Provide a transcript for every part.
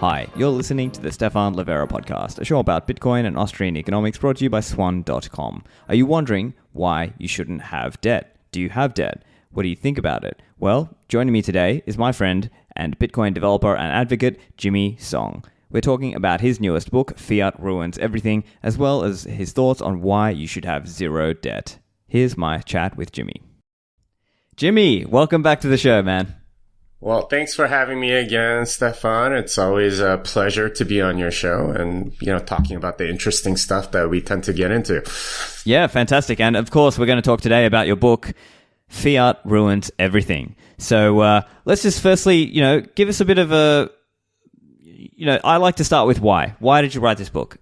Hi, you're listening to the Stephan Livera podcast, a show about Bitcoin and Austrian economics brought to you by swan.com. Are you wondering why you shouldn't have debt? Do you have debt? What do you think about it? Well, joining me today is my friend and Bitcoin developer and advocate, Jimmy Song. We're talking about his newest book, Fiat Ruins Everything, as well as his thoughts on why you should have zero debt. Here's my chat with Jimmy. Jimmy, welcome back to the show, man. Well, thanks for having me again, Stephan. It's always a pleasure to be on your show and, talking about the interesting stuff that we tend to get into. Yeah, fantastic. And of course, we're going to talk today about your book, Fiat Ruins Everything. So let's just firstly, give us a bit of a, I like to start with why. Why did you write this book?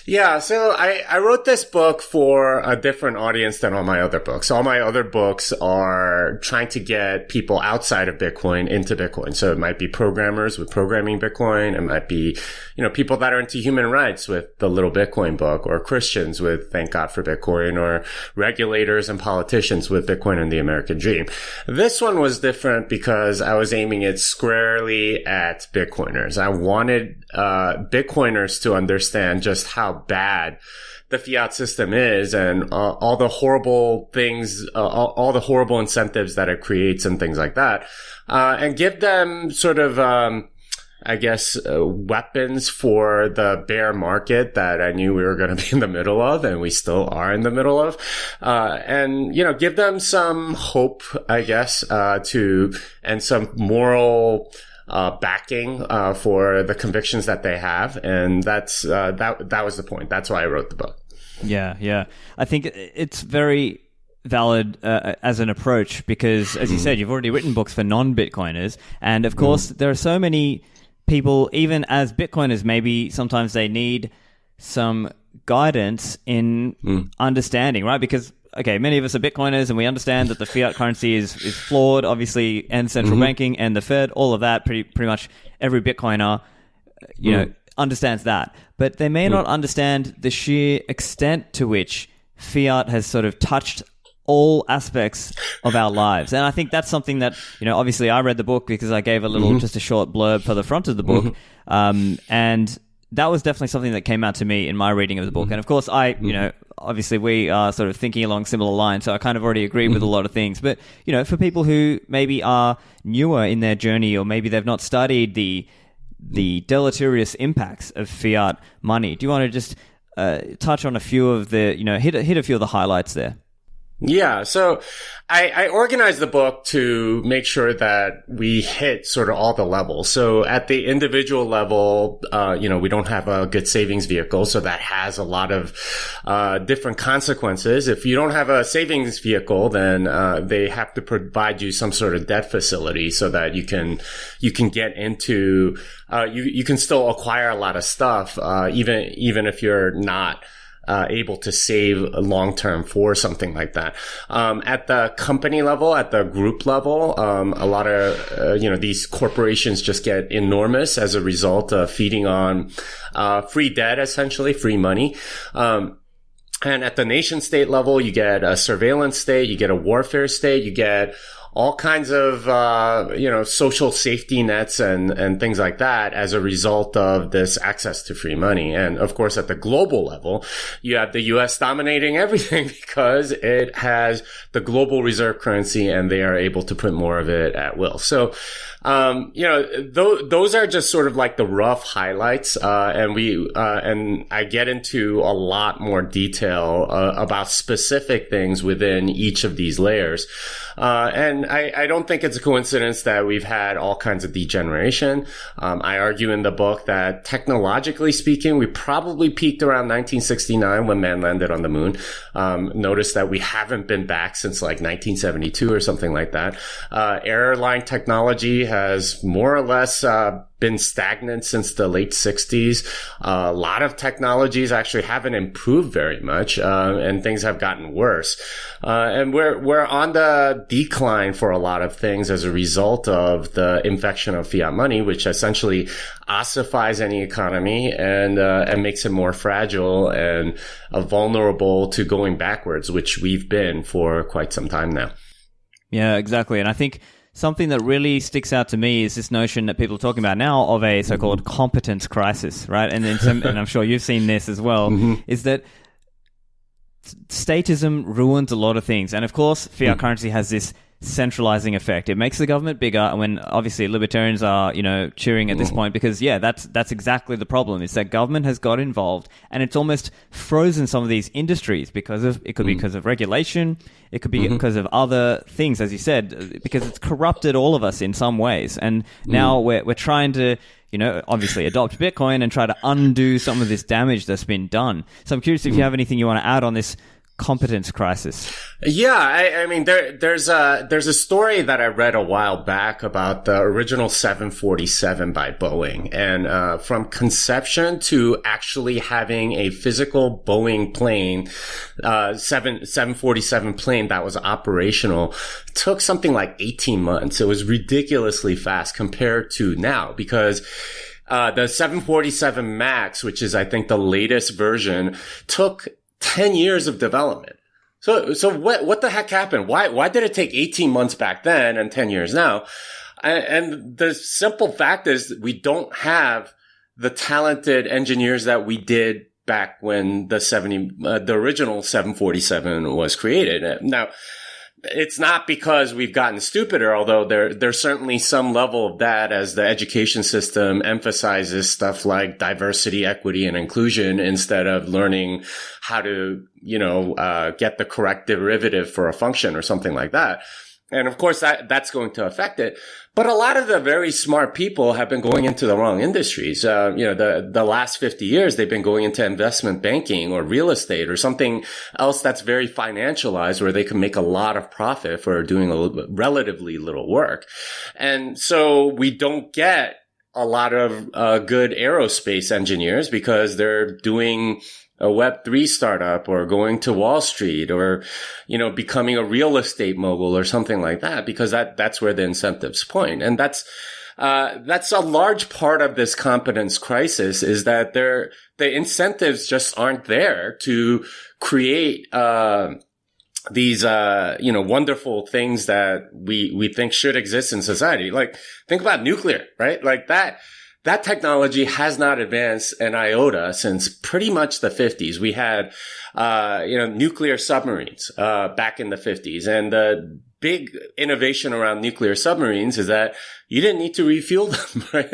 Yeah, so I wrote this book for a different audience than all my other books. All my other books are trying to get people outside of Bitcoin into Bitcoin. So it might be programmers with programming Bitcoin. It might be, people that are into human rights with the Little Bitcoin book, or Christians with Thank God for Bitcoin, or regulators and politicians with Bitcoin and the American Dream. This one was different because I was aiming it squarely at Bitcoiners. I wanted Bitcoiners to understand just how bad the fiat system is and all the horrible things, all the horrible incentives that it creates and things like that, and give them sort of, weapons for the bear market that I knew we were going to be in the middle of, and we still are in the middle of, and give them some hope, and some moral backing for the convictions that they have, and that's that was the point. That's why I wrote the book. Yeah. I think it's very valid as an approach because, as you said, you've already written books for non-Bitcoiners, and of course there are so many people, even as Bitcoiners, maybe sometimes they need some guidance in understanding, right? Because many of us are Bitcoiners and we understand that the fiat currency is flawed, obviously, and central banking and the Fed, all of that, pretty much every Bitcoiner, understands that. But they may not understand the sheer extent to which fiat has sort of touched all aspects of our lives. And I think that's something that, obviously I read the book because I gave a little, just a short blurb for the front of the book. And that was definitely something that came out to me in my reading of the book. And of course, obviously we are sort of thinking along similar lines, so I kind of already agree with a lot of things. But, for people who maybe are newer in their journey, or maybe they've not studied the deleterious impacts of fiat money, do you want to just touch on a few of the, hit a few of the highlights there? Yeah. So I organized the book to make sure that we hit sort of all the levels. So at the individual level, we don't have a good savings vehicle. So that has a lot of, different consequences. If you don't have a savings vehicle, then, they have to provide you some sort of debt facility so that you can get into, you can still acquire a lot of stuff, even if you're not able to save long term for something like that. At the company level, at the group level, a lot of these corporations just get enormous as a result of feeding on free debt, essentially free money. And at the nation state level, you get a surveillance state, you get a warfare state, you get all kinds of, social safety nets and things like that as a result of this access to free money. And of course, at the global level, you have the US dominating everything because it has the global reserve currency and they are able to print more of it at will. So, those are just sort of like the rough highlights. And I get into a lot more detail, about specific things within each of these layers. And I don't think it's a coincidence that we've had all kinds of degeneration. I argue in the book that technologically speaking, we probably peaked around 1969 when man landed on the moon. Notice that we haven't been back since like 1972 or something like that. Airline technology has more or less, been stagnant since the late 60s. A lot of technologies actually haven't improved very much, and things have gotten worse. And we're on the decline for a lot of things as a result of the infection of fiat money, which essentially ossifies any economy and makes it more fragile and vulnerable to going backwards, which we've been for quite some time now. Yeah, exactly. And I think something that really sticks out to me is this notion that people are talking about now of a so-called competence crisis, right? And and I'm sure you've seen this as well, is that statism ruins a lot of things. And of course, fiat currency has this centralizing effect. It makes the government bigger, and when obviously libertarians are, cheering at this point, because that's exactly the problem, is that government has got involved and it's almost frozen some of these industries because of regulation, it could be because of other things, as you said, because it's corrupted all of us in some ways. And now we're trying to obviously adopt Bitcoin and try to undo some of this damage that's been done. So I'm curious if you have anything you want to add on this competence crisis. Yeah, I mean, there's a story that I read a while back about the original 747 by Boeing, and from conception to actually having a physical Boeing plane, 747 plane that was operational, took something like 18 months. It was ridiculously fast compared to now, because the 747 Max, which is I think the latest version, took 10 years of development. So what the heck happened? Why did it take 18 months back then and 10 years now? And the simple fact is we don't have the talented engineers that we did back when the original 747 was created. Now, it's not because we've gotten stupider, although there's certainly some level of that as the education system emphasizes stuff like diversity, equity, and inclusion instead of learning how to, get the correct derivative for a function or something like that. And of course, that's going to affect it. But a lot of the very smart people have been going into the wrong industries. The last 50 years, they've been going into investment banking or real estate or something else that's very financialized, where they can make a lot of profit for doing relatively little work. And so we don't get a lot of good aerospace engineers because they're doing a Web3 startup or going to Wall Street or, becoming a real estate mogul or something like that, because that's where the incentives point. And that's a large part of this competence crisis, is that the incentives just aren't there to create, these, wonderful things that we think should exist in society. Like, think about nuclear, right? Like that technology has not advanced an iota since pretty much the 50s. We had, nuclear submarines, back in the 50s. And the big innovation around nuclear submarines is that you didn't need to refuel them, right?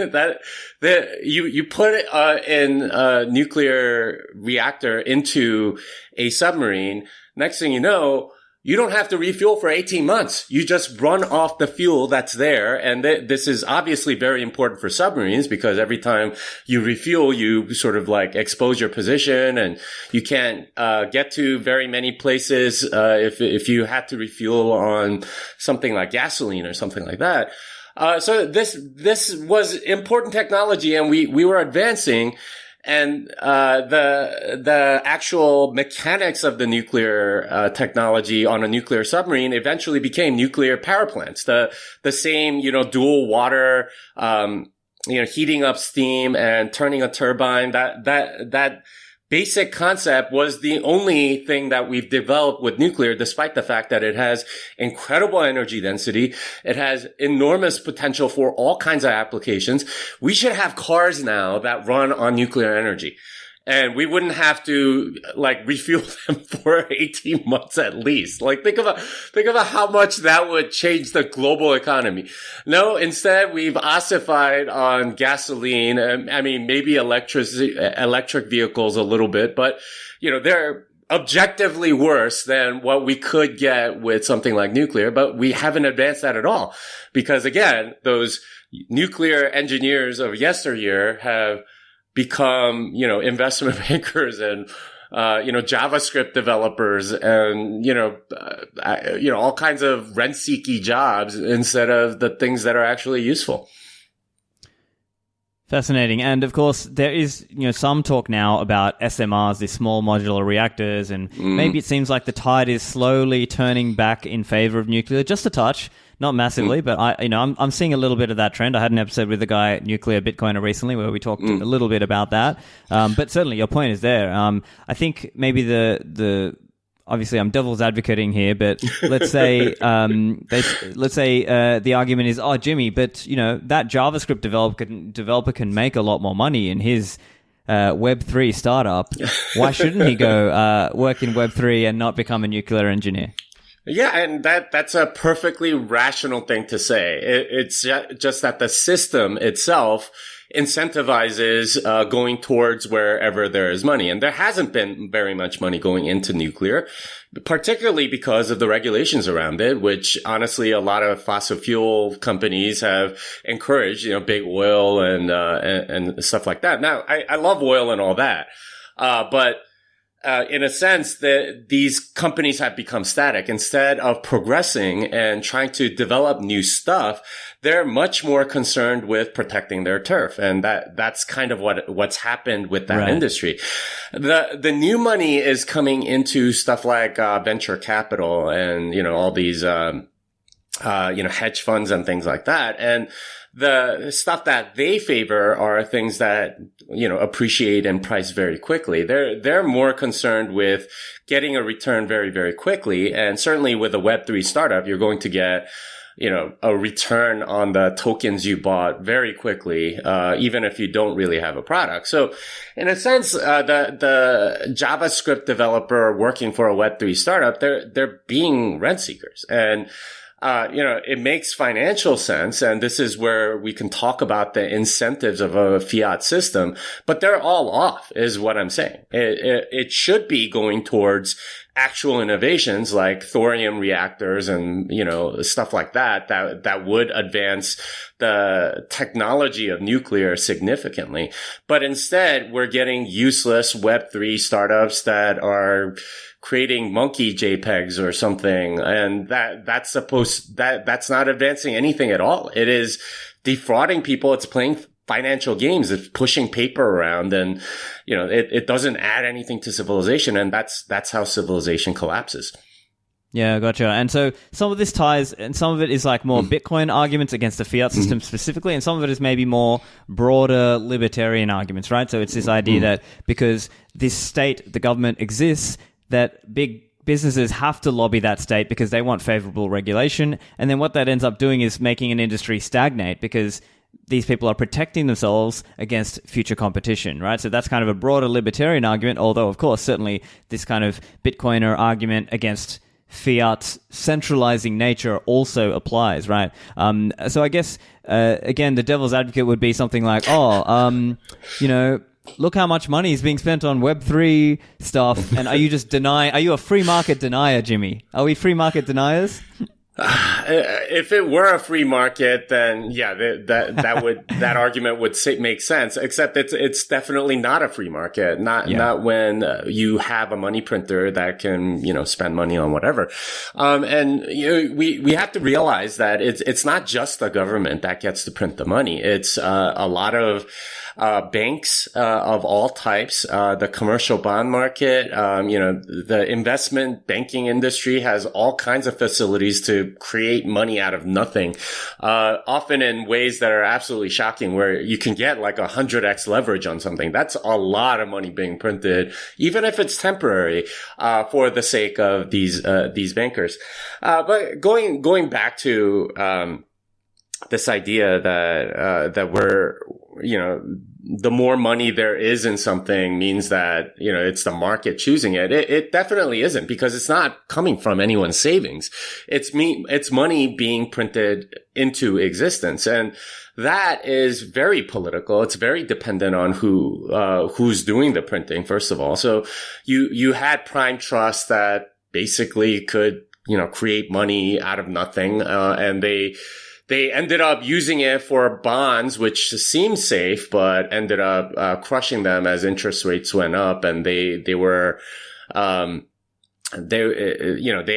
You put it, in a nuclear reactor into a submarine. Next thing you know, you don't have to refuel for 18 months. You just run off the fuel that's there. And this is obviously very important for submarines, because every time you refuel, you sort of like expose your position, and you can't get to very many places if you had to refuel on something like gasoline or something like that. So this was important technology, and we were advancing. And the actual mechanics of the nuclear technology on a nuclear submarine eventually became nuclear power plants. The same, dual water, heating up steam and turning a turbine. That basic concept was the only thing that we've developed with nuclear, despite the fact that it has incredible energy density. It has enormous potential for all kinds of applications. We should have cars now that run on nuclear energy. And we wouldn't have to refuel them for 18 months at least. Think about how much that would change the global economy. No, instead we've ossified on gasoline. I mean, maybe electric vehicles a little bit, but they're objectively worse than what we could get with something like nuclear, but we haven't advanced that at all. Because again, those nuclear engineers of yesteryear have become, investment bankers and, JavaScript developers and, all kinds of rent-seeky jobs instead of the things that are actually useful. Fascinating. And of course, there is, some talk now about SMRs, these small modular reactors, and maybe it seems like the tide is slowly turning back in favor of nuclear, just a touch. Not massively, but I'm seeing a little bit of that trend. I had an episode with a guy, Nuclear Bitcoiner, recently where we talked a little bit about that. But certainly your point is there. I think maybe the obviously I'm devil's advocating here, but let's say the argument is, oh, Jimmy, but that JavaScript developer can make a lot more money in his Web3 startup. Why shouldn't he go work in Web3 and not become a nuclear engineer? Yeah, and that's a perfectly rational thing to say. It's just that the system itself incentivizes going towards wherever there is money. And there hasn't been very much money going into nuclear, particularly because of the regulations around it, which honestly a lot of fossil fuel companies have encouraged, big oil and stuff like that. Now, I love oil and all that, but in a sense, these companies have become static. Instead of progressing and trying to develop new stuff, they're much more concerned with protecting their turf. And that's kind of what's happened with that industry. The new money is coming into stuff like venture capital and, all these hedge funds and things like that. And the stuff that they favor are things that, appreciate and price very quickly. They're more concerned with getting a return very, very quickly. And certainly with a Web3 startup, you're going to get, a return on the tokens you bought very quickly, even if you don't really have a product. So in a sense, the JavaScript developer working for a Web3 startup, they're being rent seekers. And it makes financial sense. And this is where we can talk about the incentives of a fiat system, but they're all off is what I'm saying. It should be going towards actual innovations like thorium reactors and, stuff like that would advance the technology of nuclear significantly. But instead, we're getting useless Web3 startups that are creating monkey JPEGs or something. And that's not advancing anything at all. It is defrauding people. It's playing financial games. It's pushing paper around and, it doesn't add anything to civilization. And that's how civilization collapses. Yeah, gotcha. And so some of this ties, and some of it is like more Bitcoin arguments against the fiat system specifically, and some of it is maybe more broader libertarian arguments, right? So it's this idea that because this state, the government exists, that big businesses have to lobby that state because they want favorable regulation. And then what that ends up doing is making an industry stagnate because these people are protecting themselves against future competition, right? So that's kind of a broader libertarian argument, although, of course, certainly this kind of Bitcoiner argument against fiat's centralizing nature also applies, right? So I guess, again, the devil's advocate would be something like, look how much money is being spent on Web3 stuff. And are you a free market denier, Jimmy? Are we free market deniers? If it were a free market, then yeah, that argument would make sense. Except it's definitely not a free market. Not when you have a money printer that can spend money on whatever. And we have to realize that it's not just the government that gets to print the money. It's a lot of banks of all types, the commercial bond market, the investment banking industry has all kinds of facilities to create money out of nothing, often in ways that are absolutely shocking, where you can get like 100x leverage on something. That's a lot of money being printed, even if it's temporary, for the sake of these bankers. But going back to this idea that we're, the more money there is in something means that, it's the market choosing it. It definitely isn't, because it's not coming from anyone's savings. It's money being printed into existence. And that is very political. It's very dependent on who's doing the printing, first of all. So you had prime trust that basically could, create money out of nothing. And they ended up using it for bonds, which seemed safe, but ended up crushing them as interest rates went up, and they were they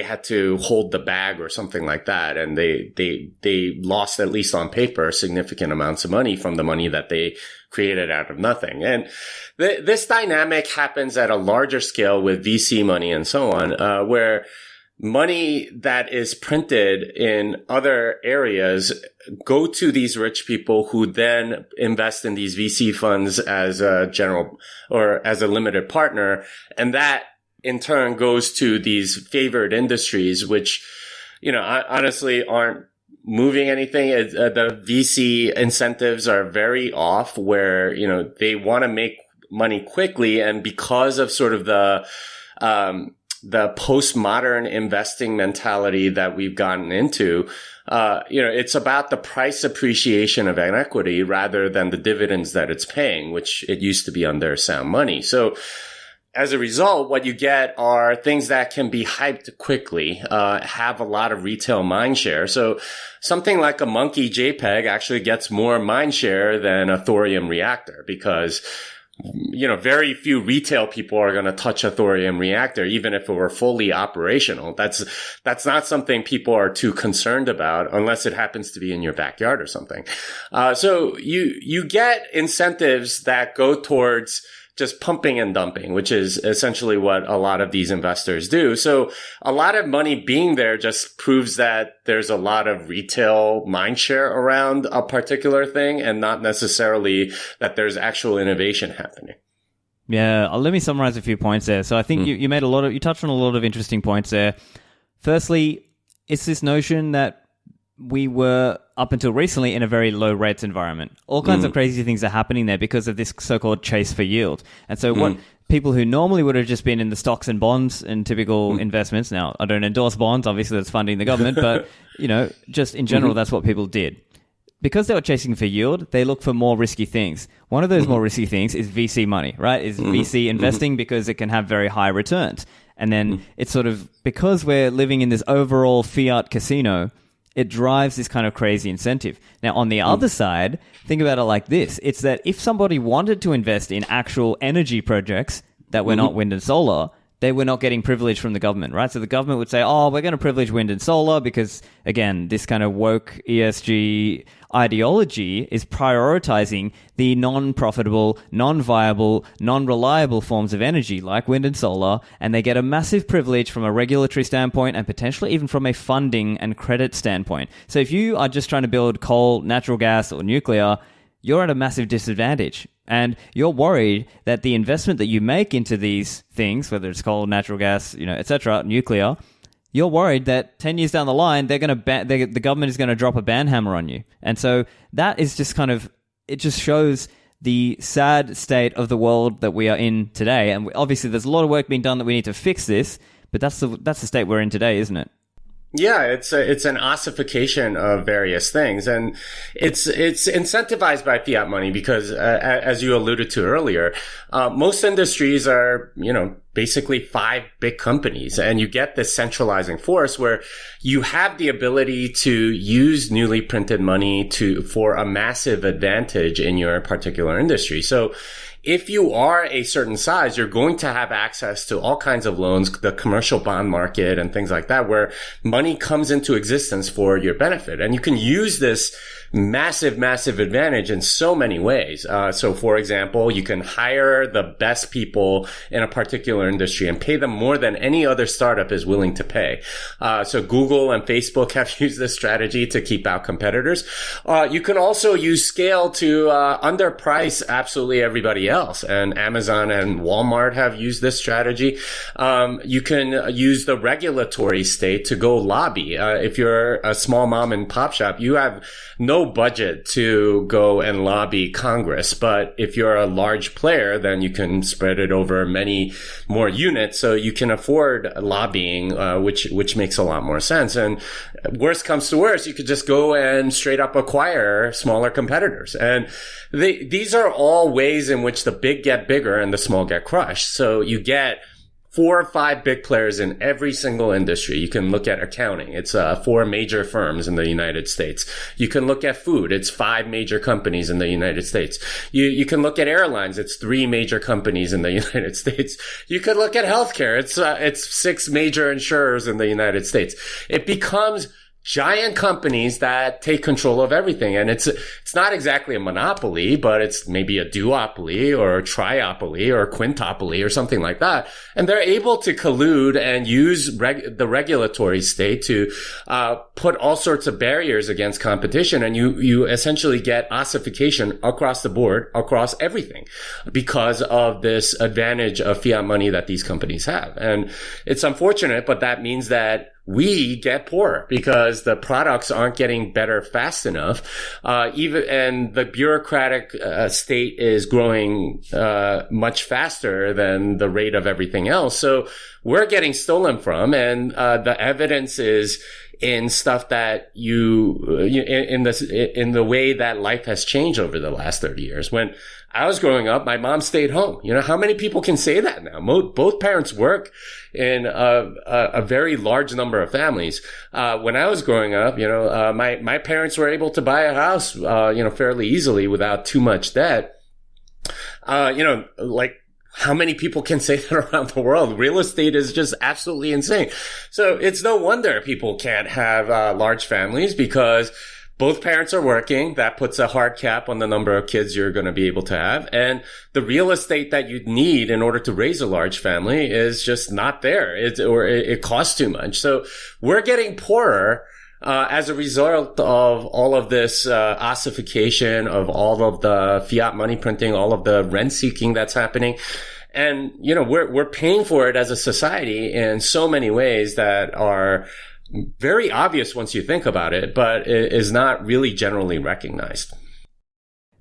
had to hold the bag or something like that, and they lost, at least on paper, significant amounts of money from the money that they created out of nothing. And this dynamic happens at a larger scale with VC money and so on, where money that is printed in other areas go to these rich people who then invest in these VC funds as a general or as a limited partner. And that in turn goes to these favored industries, which, honestly aren't moving anything. The VC incentives are very off where, they want to make money quickly. And because of sort of the postmodern investing mentality that we've gotten into, it's about the price appreciation of an equity rather than the dividends that it's paying, which it used to be under sound money. So as a result, what you get are things that can be hyped quickly, have a lot of retail mind share. So something like a monkey JPEG actually gets more mind share than a thorium reactor because very few retail people are going to touch a thorium reactor, even if it were fully operational. That's not something people are too concerned about unless it happens to be in your backyard or something. So you get incentives that go towards just pumping and dumping, which is essentially what a lot of these investors do. So a lot of money being there just proves that there's a lot of retail mindshare around a particular thing and not necessarily that there's actual innovation happening. Yeah, let me summarize a few points there. So I think you made you touched on a lot of interesting points there. Firstly, it's this notion that we were, up until recently, in a very low rates environment. All kinds of crazy things are happening there because of this so-called chase for yield. And so what people who normally would have just been in the stocks and bonds and typical investments, now I don't endorse bonds, obviously that's funding the government, but, just in general, that's what people did. Because they were chasing for yield, they look for more risky things. One of those more risky things is VC money, right? Is VC investing because it can have very high returns. And then it's sort of, because we're living in this overall fiat casino, it drives this kind of crazy incentive. Now, on the other side, think about it like this. It's that if somebody wanted to invest in actual energy projects that were not wind and solar, they were not getting privilege from the government, right? So the government would say, we're going to privilege wind and solar because, again, this kind of woke ESG ideology is prioritizing the non-profitable, non-viable, non-reliable forms of energy like wind and solar, and they get a massive privilege from a regulatory standpoint and potentially even from a funding and credit standpoint. So if you are just trying to build coal, natural gas, or nuclear, you're at a massive disadvantage. And you're worried that the investment that you make into these things, whether it's coal, natural gas, etc., nuclear, you're worried that 10 years down the line, the government is going to drop a ban hammer on you. And so that is just it just shows the sad state of the world that we are in today. And obviously there's a lot of work being done that we need to fix this, but that's the state we're in today, isn't it? Yeah, it's an ossification of various things, and it's incentivized by fiat money because, as you alluded to earlier, most industries are, basically 5 big companies, and you get this centralizing force where you have the ability to use newly printed money for a massive advantage in your particular industry. So if you are a certain size, you're going to have access to all kinds of loans, the commercial bond market and things like that, where money comes into existence for your benefit. And you can use this massive, massive advantage in so many ways. So for example, you can hire the best people in a particular industry and pay them more than any other startup is willing to pay. So Google and Facebook have used this strategy to keep out competitors. You can also use scale to underprice absolutely everybody else. And Amazon and Walmart have used this strategy. You can use the regulatory state to go lobby. If you're a small mom and pop shop, you have no budget to go and lobby Congress. But if you're a large player, then you can spread it over many more units. So you can afford lobbying, which makes a lot more sense. And worst comes to worst, you could just go and straight up acquire smaller competitors. And these are all ways in which the big get bigger and the small get crushed. So you get 4 or 5 big players in every single industry. You can look at accounting. It's 4 major firms in the United States. You can look at food. It's 5 major companies in the United States. You can look at airlines. It's 3 major companies in the United States. You could look at healthcare. It's 6 major insurers in the United States. It becomes giant companies that take control of everything. And it's not exactly a monopoly, but it's maybe a duopoly or a triopoly or a quintopoly or something like that. And they're able to collude and use the regulatory state to put all sorts of barriers against competition. And you essentially get ossification across the board, across everything, because of this advantage of fiat money that these companies have. And it's unfortunate, but that means that we get poorer because the products aren't getting better fast enough. And the bureaucratic state is growing much faster than the rate of everything else. So we're getting stolen from, and the evidence is in stuff that in the way that life has changed over the last 30 years. When I was growing up, my mom stayed home. How many people can say that now? Both parents work in a very large number of families. When I was growing up, my parents were able to buy a house, fairly easily without too much debt. How many people can say that around the world? Real estate is just absolutely insane. So it's no wonder people can't have large families, because both parents are working. That puts a hard cap on the number of kids you're going to be able to have. And the real estate that you need in order to raise a large family is just not there. It costs too much. So we're getting poorer as a result of all of this ossification, of all of the fiat money printing, all of the rent seeking that's happening. And, we're paying for it as a society in so many ways that are very obvious once you think about it, but it is not really generally recognized.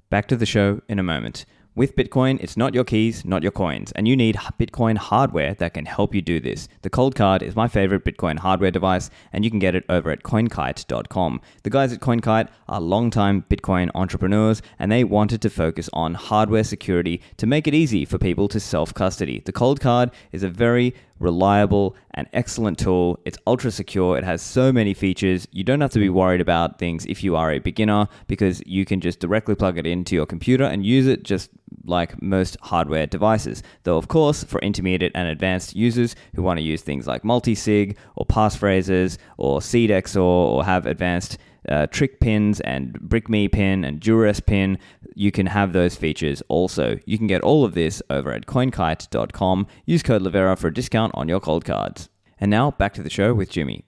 Back to the show in a moment. With Bitcoin, it's not your keys, not your coins, and you need Bitcoin hardware that can help you do this. The Cold Card is my favorite Bitcoin hardware device, and you can get it over at coinkite.com. The guys at CoinKite are longtime Bitcoin entrepreneurs, and they wanted to focus on hardware security to make it easy for people to self-custody. The Cold Card is a very reliable and excellent tool. It's ultra secure. It has so many features. You don't have to be worried about things if you are a beginner, because you can just directly plug it into your computer and use it just like most hardware devices. Though, of course, for intermediate and advanced users who want to use things like multi-sig or passphrases or seed XOR or have advanced trick pins and BrickMe pin and youre pin, you can have those features also. You can get all of this over at coinkite.com. Use code Livera for a discount on your cold cards. And now back to the show with Jimmy.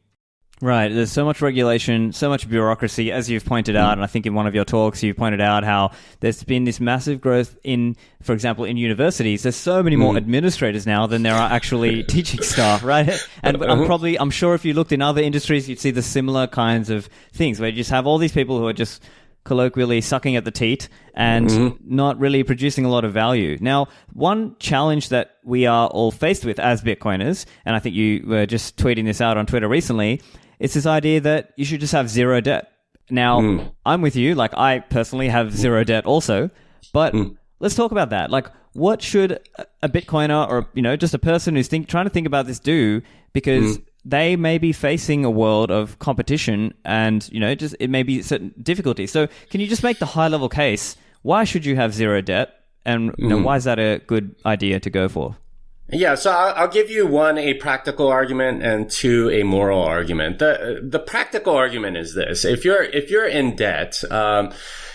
Right. There's so much regulation, so much bureaucracy, as you've pointed out. And I think in one of your talks, you pointed out how there's been this massive growth in, for example, in universities. There's so many more administrators now than there are actually teaching staff, right? And I'm sure if you looked in other industries, you'd see the similar kinds of things where you just have all these people who are just colloquially sucking at the teat and not really producing a lot of value. Now, one challenge that we are all faced with as Bitcoiners, and I think you were just tweeting this out on Twitter recently, it's this idea that you should just have zero debt. Now, I'm with you. Like, I personally have zero debt also, but let's talk about that. Like, what should a Bitcoiner or, just a person who's trying to think about this do? Because they may be facing a world of competition and, it may be certain difficulties. So can you just make the high level case? Why should you have zero debt? And why is that a good idea to go for? Yeah, so I'll give you one, a practical argument, and two, a moral argument. The practical argument is this. If you're in debt,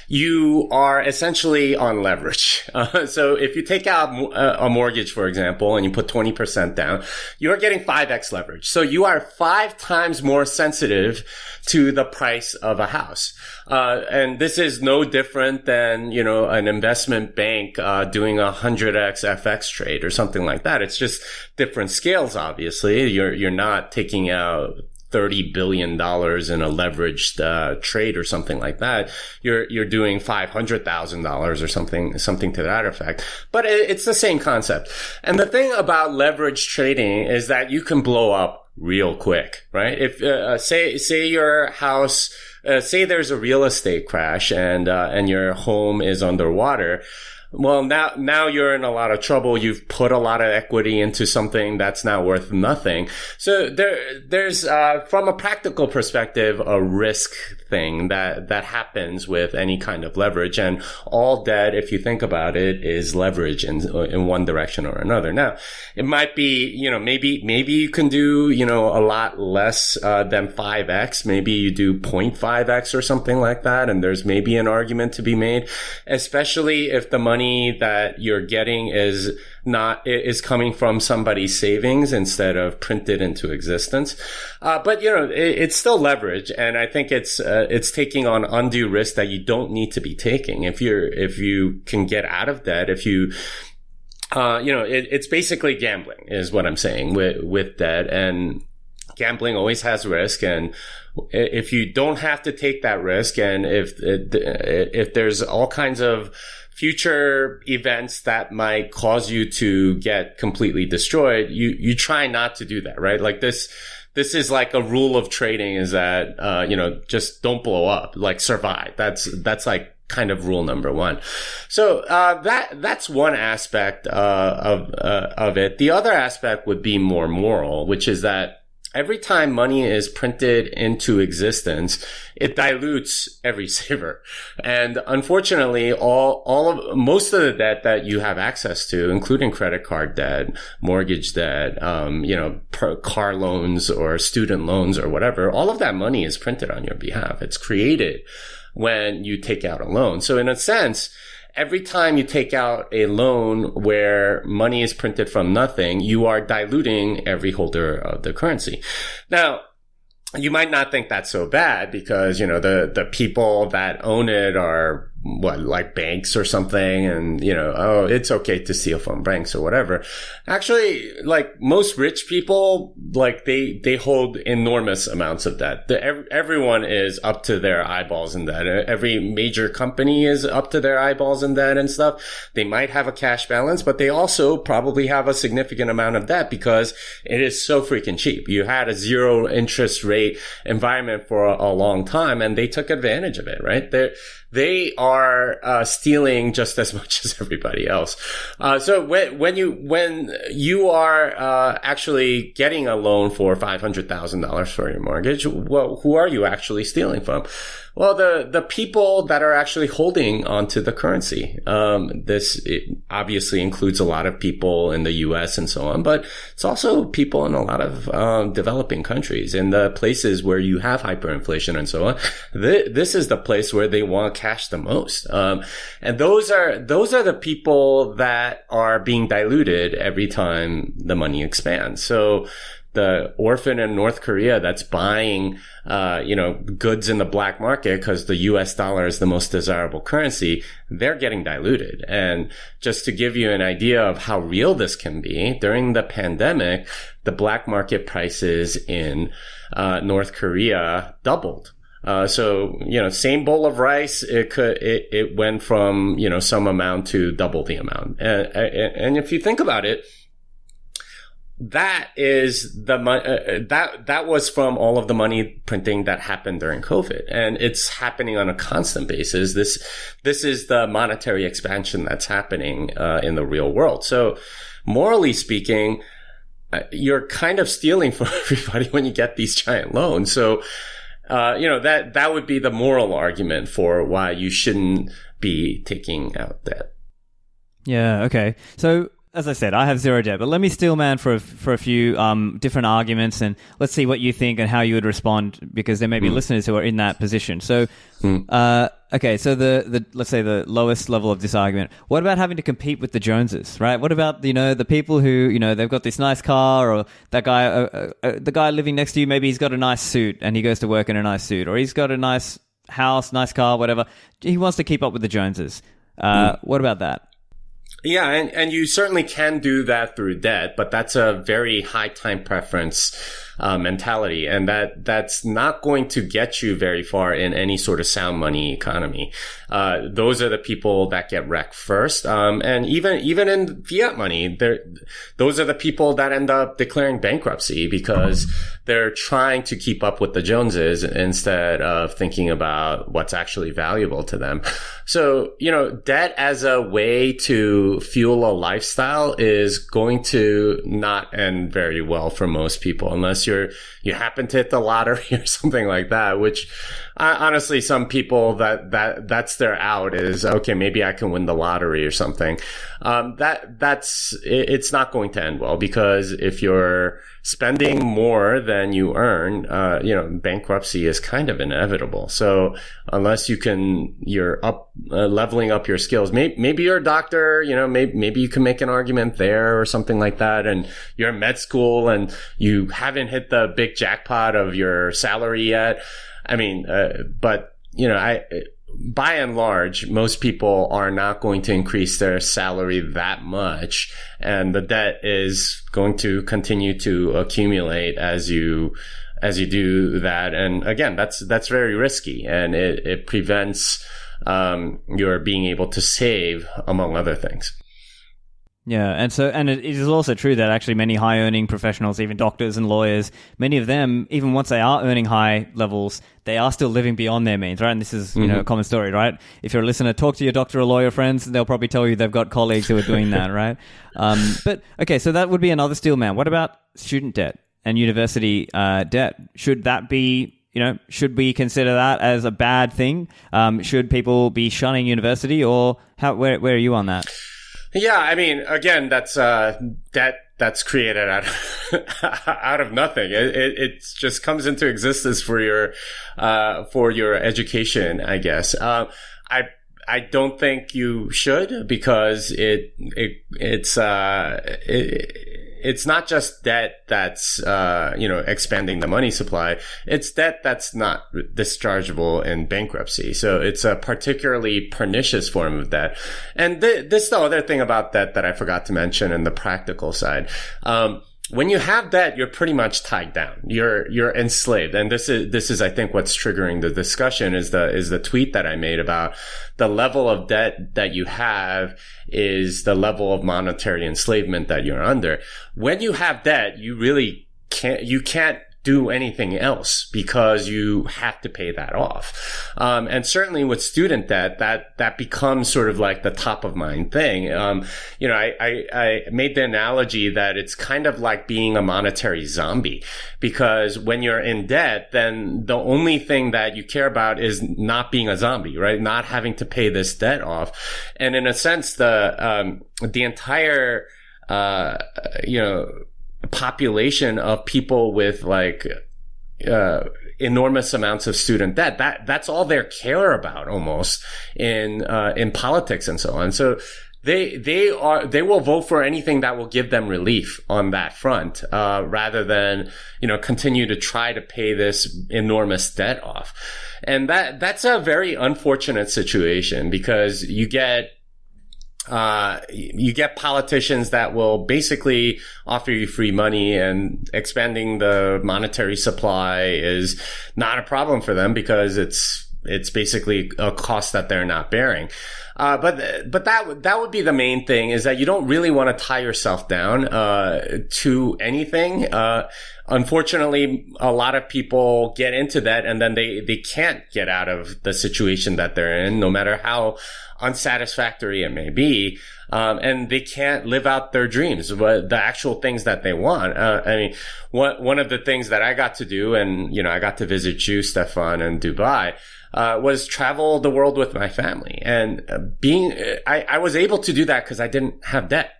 you are essentially on leverage. So if you take out a mortgage, for example, and you put 20% down, you're getting 5x leverage. So you are 5 times more sensitive to the price of a house. And this is no different than, an investment bank doing a 100x FX trade or something like that. It's just different scales, obviously. You're not taking out $30 billion in a leveraged trade or something like that. You're doing $500,000 or something to that effect. But it's the same concept. And the thing about leveraged trading is that you can blow up real quick, right? If say your house, say there's a real estate crash and your home is underwater. Well, now you're in a lot of trouble. You've put a lot of equity into something that's now worth nothing. So there's from a practical perspective, a risk thing that happens with any kind of leverage. And all debt, if you think about it, is leverage in one direction or another. Now, it might be, maybe you can do, a lot less than 5x. Maybe you do 0.5x or something like that. And there's maybe an argument to be made, especially if the money that you're getting is coming from somebody's savings instead of printed into existence. But it's still leverage. And I think it's taking on undue risk that you don't need to be taking. If you can get out of debt, it's basically gambling is what I'm saying with debt, and gambling always has risk. And if you don't have to take that risk, and if there's all kinds of future events that might cause you to get completely destroyed, you try not to do that, right? Like this is like a rule of trading, is that, just don't blow up, like survive. That's like kind of rule number one. So, that's one aspect, of it. The other aspect would be more moral, which is that every time money is printed into existence, it dilutes every saver. And unfortunately, most of the debt that you have access to, including credit card debt, mortgage debt, car loans or student loans or whatever, all of that money is printed on your behalf. It's created when you take out a loan. So in a sense, every time you take out a loan where money is printed from nothing, you are diluting every holder of the currency. Now, you might not think that's so bad because, the people that own it are like banks or something, and, it's okay to steal from banks or whatever. Actually, like most rich people, like they hold enormous amounts of debt. Everyone is up to their eyeballs in debt. Every major company is up to their eyeballs in debt and stuff. They might have a cash balance, but they also probably have a significant amount of debt because it is so freaking cheap. You had a zero interest rate environment for a long time, and they took advantage of it, right? They are stealing just as much as everybody else. So when you are actually getting a loan for $500,000 for your mortgage, well, who are you actually stealing from? Well, the people that are actually holding onto the currency. It obviously includes a lot of people in the US and so on, but it's also people in a lot of developing countries, in the places where you have hyperinflation and so on. This is the place where they want cash the most. And those are the people that are being diluted every time the money expands. So the orphan in North Korea that's buying, goods in the black market because the US dollar is the most desirable currency, they're getting diluted. And just to give you an idea of how real this can be, during the pandemic, the black market prices in North Korea doubled. So, same bowl of rice, it went from, some amount to double the amount. And if you think about it, that is the that was from all of the money printing that happened during COVID, and it's happening on a constant basis. This is the monetary expansion that's happening in the real world. So, morally speaking, you're kind of stealing from everybody when you get these giant loans. So, that would be the moral argument for why you shouldn't be taking out debt. Yeah. Okay. So, as I said, I have zero debt, but let me steel man for a few different arguments, and let's see what you think and how you would respond, because there may be listeners who are in that position. So, okay, so the let's say the lowest level of this argument. What about having to compete with the Joneses, right? What about the people who they've got this nice car, or that guy, the guy living next to you, maybe he's got a nice suit and he goes to work in a nice suit, or he's got a nice house, nice car, whatever. He wants to keep up with the Joneses. What about that? Yeah, and you certainly can do that through debt, but that's a very high time preference mentality, and that's not going to get you very far in any sort of sound money economy. Those are the people that get wrecked first, and even in fiat money, those are the people that end up declaring bankruptcy because they're trying to keep up with the Joneses instead of thinking about what's actually valuable to them. So, debt as a way to fuel a lifestyle is going to not end very well for most people, unless you happen to hit the lottery or something like that, which honestly, some people that's their out is, okay, maybe I can win the lottery or something. It's not going to end well, because if you're spending more than you earn, bankruptcy is kind of inevitable. So unless you're leveling up your skills, maybe you're a doctor, maybe you can make an argument there or something like that. And you're in med school and you haven't hit the big jackpot of your salary yet. I mean, by and large, most people are not going to increase their salary that much, and the debt is going to continue to accumulate as you do that. And again, that's very risky, and it prevents your being able to save, among other things. Yeah, and it is also true that actually many high-earning professionals, even doctors and lawyers, many of them, even once they are earning high levels, they are still living beyond their means, right? And this is, a common story, right? If you're a listener, talk to your doctor or lawyer friends, they'll probably tell you they've got colleagues who are doing that, right? But, okay, so that would be another steel man. What about student debt and university debt? Should that be... should we consider that as a bad thing? Should people be shunning university, or where are you on that? Yeah, I mean, again, that's debt that's created out of nothing. It just comes into existence for your education, I guess. I don't think you should, because it's not just debt that's, expanding the money supply. It's debt that's not dischargeable in bankruptcy. So it's a particularly pernicious form of debt. And this is the other thing about debt that I forgot to mention in the practical side. When you have debt, you're pretty much tied down. You're enslaved. And this is, I think, what's triggering the discussion is the tweet that I made about the level of debt that you have is the level of monetary enslavement that you're under. When you have debt, you can't do anything else, because you have to pay that off. And certainly with student debt, that becomes sort of like the top of mind thing. I made the analogy that it's kind of like being a monetary zombie, because when you're in debt, then the only thing that you care about is not being a zombie, right? Not having to pay this debt off. And in a sense, the entire, population of people with enormous amounts of student debt, that's all they care about almost in politics and so on. So they will vote for anything that will give them relief on that front, rather than, continue to try to pay this enormous debt off. And that's a very unfortunate situation, because you get politicians that will basically offer you free money, and expanding the monetary supply is not a problem for them, because it's basically a cost that they're not bearing. But that would be the main thing, is that you don't really want to tie yourself down to anything. Unfortunately, a lot of people get into that, and then they can't get out of the situation that they're in, no matter how unsatisfactory it may be. And they can't live out their dreams, the actual things that they want. One of the things that I got to do, and, I got to visit you, Stephan, in Dubai, was travel the world with my family. And I was able to do that because I didn't have debt.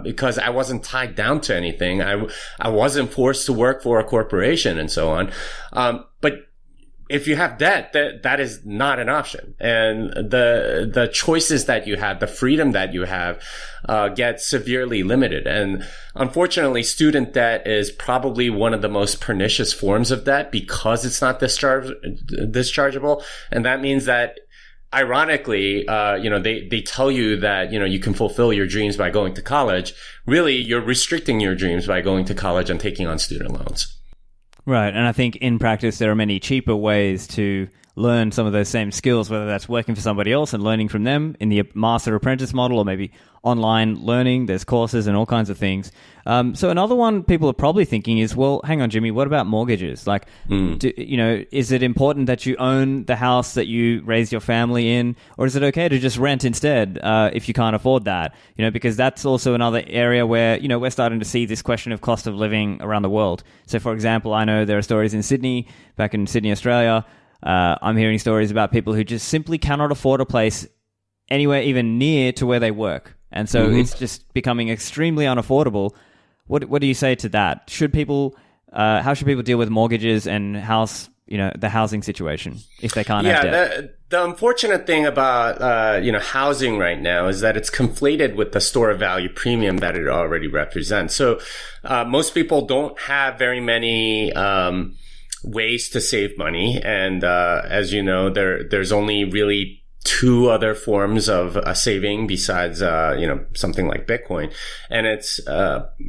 Because I wasn't tied down to anything. I wasn't forced to work for a corporation and so on. But if you have debt, that is not an option. And the choices that you have, the freedom that you have, get severely limited. And unfortunately, student debt is probably one of the most pernicious forms of debt, because it's not dischargeable. And that means that, ironically, they tell you that, you can fulfill your dreams by going to college. Really, you're restricting your dreams by going to college and taking on student loans. Right. And I think in practice, there are many cheaper ways to learn some of those same skills, whether that's working for somebody else and learning from them in the master apprentice model, or maybe online learning. There's courses and all kinds of things. So another one people are probably thinking is, well, hang on, Jimmy, what about mortgages? Like, is it important that you own the house that you raise your family in, or is it okay to just rent instead if you can't afford that? Because that's also another area where, we're starting to see this question of cost of living around the world. So, for example, I know there are stories in Sydney, back in Sydney, Australia, I'm hearing stories about people who just simply cannot afford a place anywhere even near to where they work. And so it's just becoming extremely unaffordable. What do you say to that? How should people deal with mortgages and the housing situation if they can't have debt? The unfortunate thing about, housing right now is that it's conflated with the store of value premium that it already represents. So, most people don't have very many, ways to save money. And, as you know, there's only really two other forms of saving besides, something like Bitcoin, and it's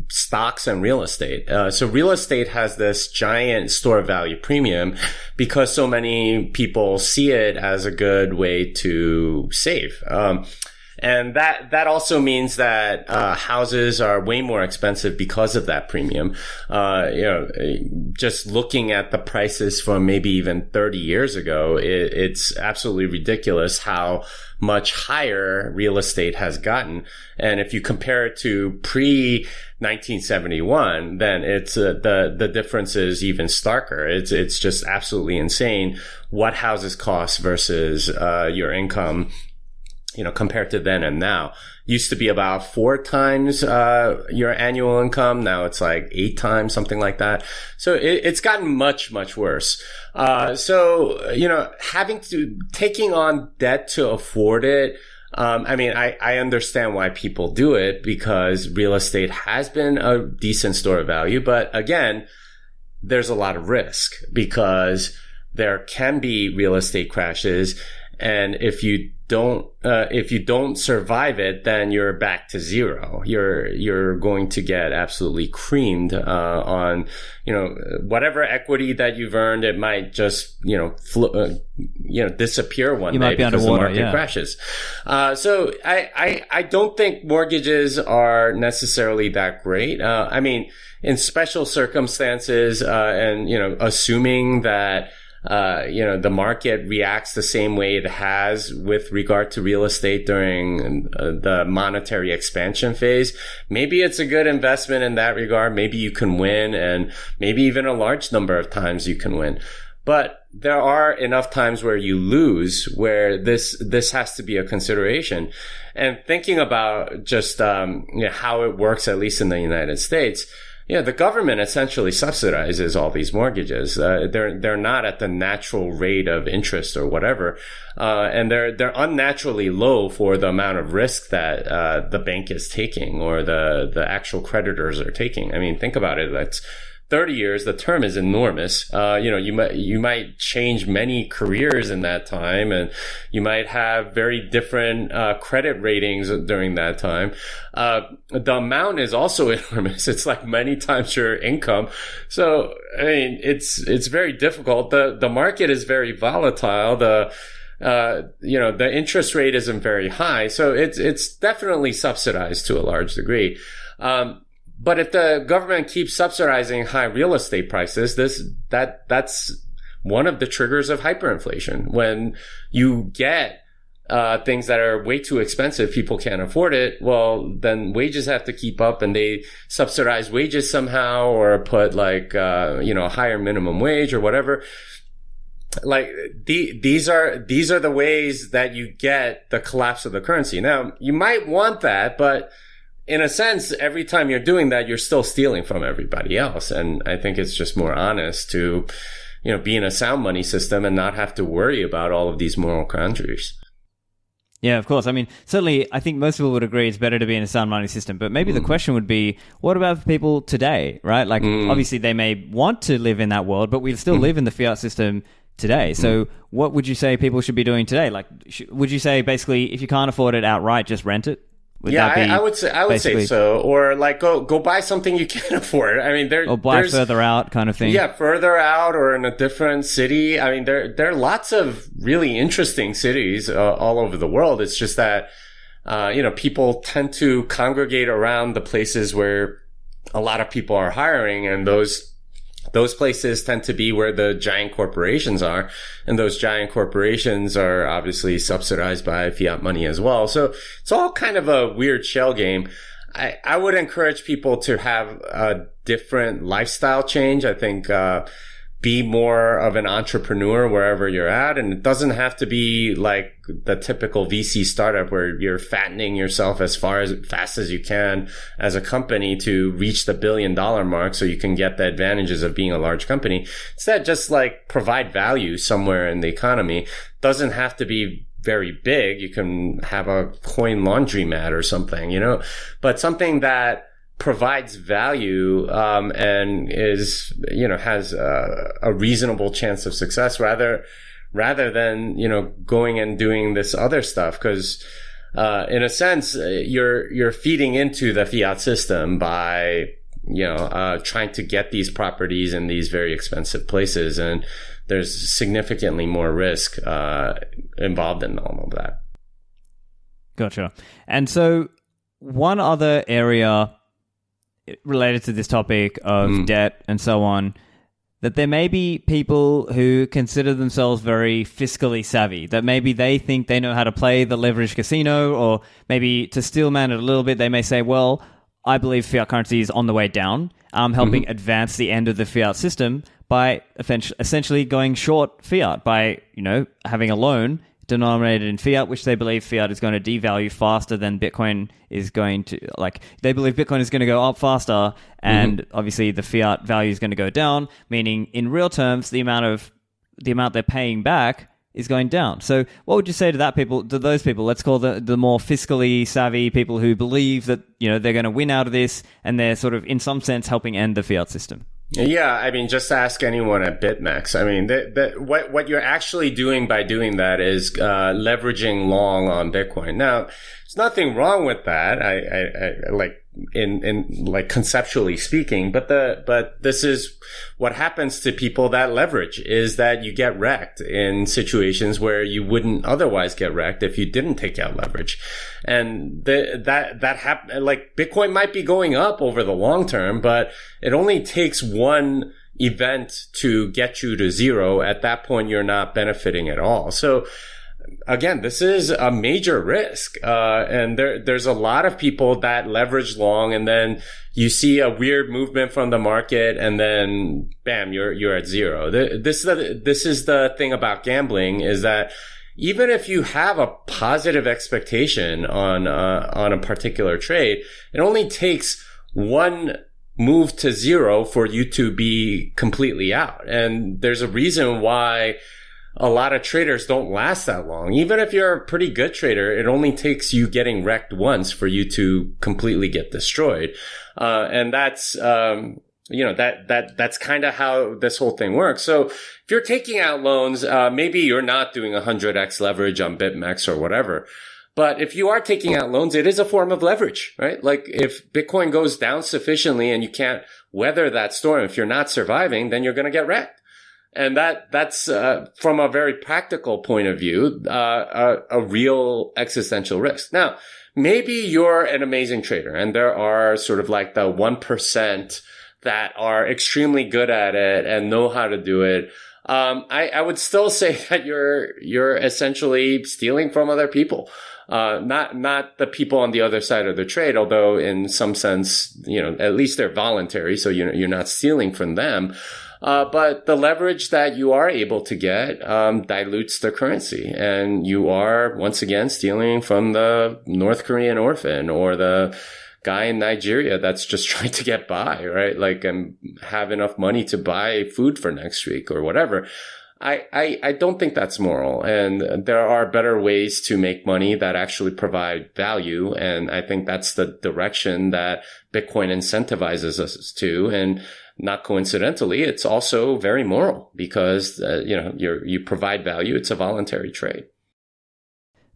stocks and real estate. So real estate has this giant store of value premium because so many people see it as a good way to save. And that also means that houses are way more expensive because of that premium. Just looking at the prices from maybe even 30 years ago, it's absolutely ridiculous how much higher real estate has gotten. And if you compare it to pre-1971, then it's the difference is even starker. It's just absolutely insane what houses cost versus your income, compared to then and now. Used to be about 4 times your annual income. Now it's like 8 times, something like that. So it's gotten much, much worse. Taking on debt to afford it, I understand why people do it because real estate has been a decent store of value. But again, there's a lot of risk because there can be real estate crashes. And if you don't survive it, then you're back to zero. You're going to get absolutely creamed, on, whatever equity that you've earned. It might just, disappear one day because the market crashes. So I don't think mortgages are necessarily that great. In special circumstances, assuming that, the market reacts the same way it has with regard to real estate during the monetary expansion phase. Maybe it's a good investment in that regard. Maybe you can win, and maybe even a large number of times you can win. But there are enough times where you lose, where this has to be a consideration. And thinking about just how it works, at least in the United States. The government essentially subsidizes all these mortgages. They're not at the natural rate of interest or whatever. And they're unnaturally low for the amount of risk that, the bank is taking or the actual creditors are taking. Think about it. That's 30 years. The term is enormous. You might change many careers in that time, and you might have very different, credit ratings during that time. The amount is also enormous. It's like many times your income. So, it's very difficult. The market is very volatile. The interest rate isn't very high. So it's definitely subsidized to a large degree. But if the government keeps subsidizing high real estate prices, that's one of the triggers of hyperinflation. When you get things that are way too expensive, people can't afford it, well, then wages have to keep up, and they subsidize wages somehow, or put a higher minimum wage or whatever. These are the ways that you get the collapse of the currency. Now, you might want that, but in a sense, every time you're doing that, you're still stealing from everybody else. And I think it's just more honest to, be in a sound money system and not have to worry about all of these moral quandaries. Yeah, of course. Certainly, I think most people would agree it's better to be in a sound money system. But maybe the question would be, what about people today, right? Obviously, they may want to live in that world, but we still live in the fiat system today. So what would you say people should be doing today? Would you say basically, if you can't afford it outright, just rent it? I would say so. Or go buy something you can afford. Or buy further out kind of thing. Yeah, further out or in a different city. There are lots of really interesting cities all over the world. It's just that, people tend to congregate around the places where a lot of people are hiring, and those places tend to be where the giant corporations are. And those giant corporations are obviously subsidized by fiat money as well. So it's all kind of a weird shell game. I would encourage people to have a different lifestyle change. I think, be more of an entrepreneur wherever you're at. And it doesn't have to be like the typical VC startup where you're fattening yourself as fast as you can as a company to reach the $1 billion mark so you can get the advantages of being a large company. Instead, just like provide value somewhere in the economy. Doesn't have to be very big. You can have a coin laundromat or something, but something that provides value, and is, has a reasonable chance of success rather than, going and doing this other stuff. Cause, in a sense, you're feeding into the fiat system by, trying to get these properties in these very expensive places. And there's significantly more risk, involved in all of that. Gotcha. And so one other area related to this topic of debt and so on, that there may be people who consider themselves very fiscally savvy, that maybe they think they know how to play the leveraged casino, or maybe to steelman it a little bit, they may say, well, I believe fiat currency is on the way down. I'm helping advance the end of the fiat system by essentially going short fiat by, having a loan denominated in fiat, which they believe fiat is going to devalue faster than Bitcoin is going to, they believe Bitcoin is going to go up faster, and obviously the fiat value is going to go down, meaning in real terms, the amount they're paying back is going down. So what would you say to those people, let's call the more fiscally savvy people who believe that, they're going to win out of this, and they're sort of in some sense helping end the fiat system? Yeah, I mean, just ask anyone at BitMEX. I mean, what you're actually doing by doing that is leveraging long on Bitcoin. Now, there's nothing wrong with that. I like in conceptually speaking, but this is what happens to people that leverage, is that you get wrecked in situations where you wouldn't otherwise get wrecked if you didn't take out leverage. And that happen, like Bitcoin might be going up over the long term, but it only takes one event to get you to zero. At that point, you're not benefiting at all. So again, this is a major risk. And there's a lot of people that leverage long, and then you see a weird movement from the market, and then bam, you're at zero. This is the thing about gambling, is that even if you have a positive expectation on a particular trade, it only takes one move to zero for you to be completely out. And there's a reason why a lot of traders don't last that long. Even if you're a pretty good trader, it only takes you getting wrecked once for you to completely get destroyed. And that's, that's kind of how this whole thing works. So if you're taking out loans, maybe you're not doing 100x leverage on BitMEX or whatever. But if you are taking out loans, it is a form of leverage, right? Like if Bitcoin goes down sufficiently and you can't weather that storm, if you're not surviving, then you're going to get wrecked. And that's from a very practical point of view, a real existential risk. Now, maybe you're an amazing trader, and there are sort of like the 1% that are extremely good at it and know how to do it. I would still say that you're essentially stealing from other people. Not the people on the other side of the trade, although in some sense, at least they're voluntary, so you're not stealing from them. But the leverage that you are able to get, dilutes the currency, and you are once again stealing from the North Korean orphan or the guy in Nigeria that's just trying to get by, right? Like, and have enough money to buy food for next week or whatever. I don't think that's moral. And there are better ways to make money that actually provide value. And I think that's the direction that Bitcoin incentivizes us to. And not coincidentally, it's also very moral because, you provide value. It's a voluntary trade.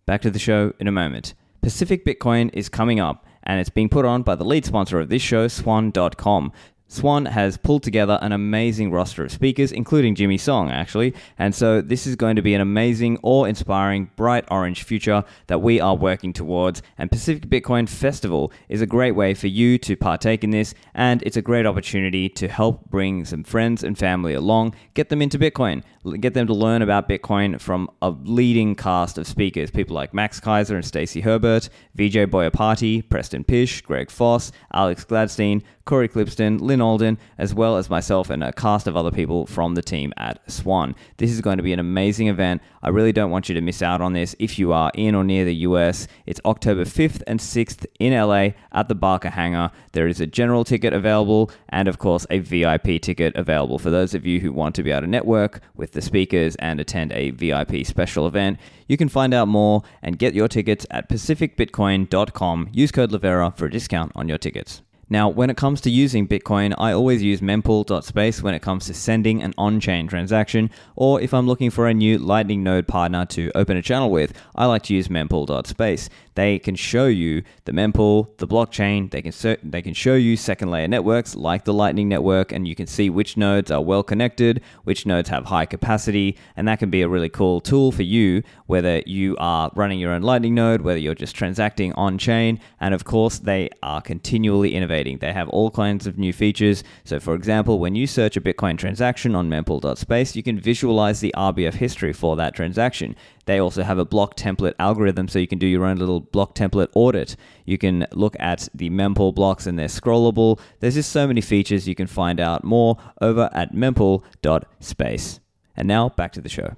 Back to the show in a moment. Pacific Bitcoin is coming up, and it's being put on by the lead sponsor of this show, Swan.com. Swan has pulled together an amazing roster of speakers, including Jimmy Song, actually. And so this is going to be an amazing, awe-inspiring, bright orange future that we are working towards. And Pacific Bitcoin Festival is a great way for you to partake in this. And it's a great opportunity to help bring some friends and family along, get them into Bitcoin, get them to learn about Bitcoin from a leading cast of speakers. People like Max Kaiser and Stacey Herbert, Vijay Boyapati, Preston Pish, Greg Foss, Alex Gladstein, Corey Clipston, Lynn Alden, as well as myself and a cast of other people from the team at Swan. This is going to be an amazing event. I really don't want you to miss out on this if you are in or near the US. It's October 5th and 6th in LA at the Barker Hangar. There is a general ticket available and, of course, a VIP ticket available for those of you who want to be able to network with the speakers and attend a VIP special event. You can find out more and get your tickets at pacificbitcoin.com. Use code Livera for a discount on your tickets. Now, when it comes to using Bitcoin, I always use mempool.space when it comes to sending an on-chain transaction, or if I'm looking for a new Lightning node partner to open a channel with, I like to use mempool.space. They can show you the mempool, the blockchain, they can show you second layer networks like the Lightning network, and you can see which nodes are well connected, which nodes have high capacity, and that can be a really cool tool for you, whether you are running your own Lightning node, whether you're just transacting on-chain, and of course, they are continually innovating. They have all kinds of new features. So for example, when you search a Bitcoin transaction on mempool.space, you can visualize the RBF history for that transaction. They also have a block template algorithm, so you can do your own little block template audit. You can look at the mempool blocks and they're scrollable. There's just so many features. You can find out more over at mempool.space. And now back to the show.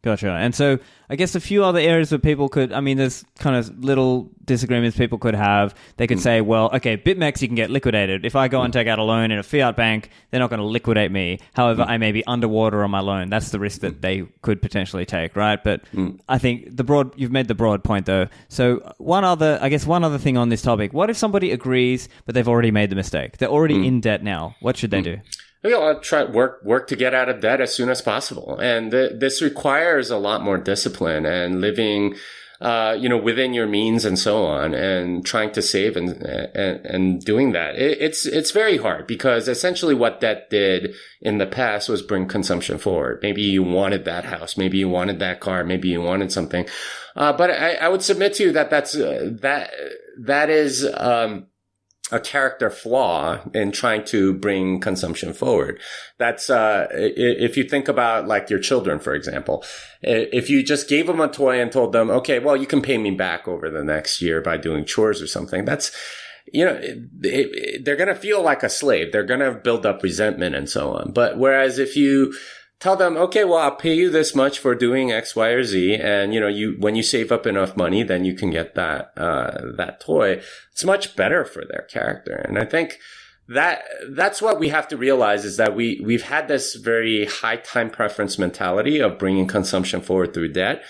Gotcha. And so I guess a few other areas where people could, there's kind of little disagreements people could have. They could say, well, okay, BitMEX, you can get liquidated. If I go and take out a loan in a fiat bank, they're not going to liquidate me. However, I may be underwater on my loan. That's the risk that they could potentially take, right? But I think you've made the broad point though. So one other thing on this topic, what if somebody agrees, but they've already made the mistake? They're already in debt now. What should they do? I'll try work to get out of debt as soon as possible. And this requires a lot more discipline and living, within your means and so on, and trying to save and doing that. It's very hard because essentially what debt did in the past was bring consumption forward. Maybe you wanted that house. Maybe you wanted that car. Maybe you wanted something. But I would submit to you that that is, a character flaw in trying to bring consumption forward. That's, if you think about like your children, for example, if you just gave them a toy and told them, okay, well, you can pay me back over the next year by doing chores or something, that's, they're going to feel like a slave. They're going to build up resentment and so on. But whereas if you tell them, okay, well, I'll pay you this much for doing X, Y, or Z. And, when you save up enough money, then you can get that toy. It's much better for their character. And I think that's what we have to realize is that we've had this very high time preference mentality of bringing consumption forward through debt.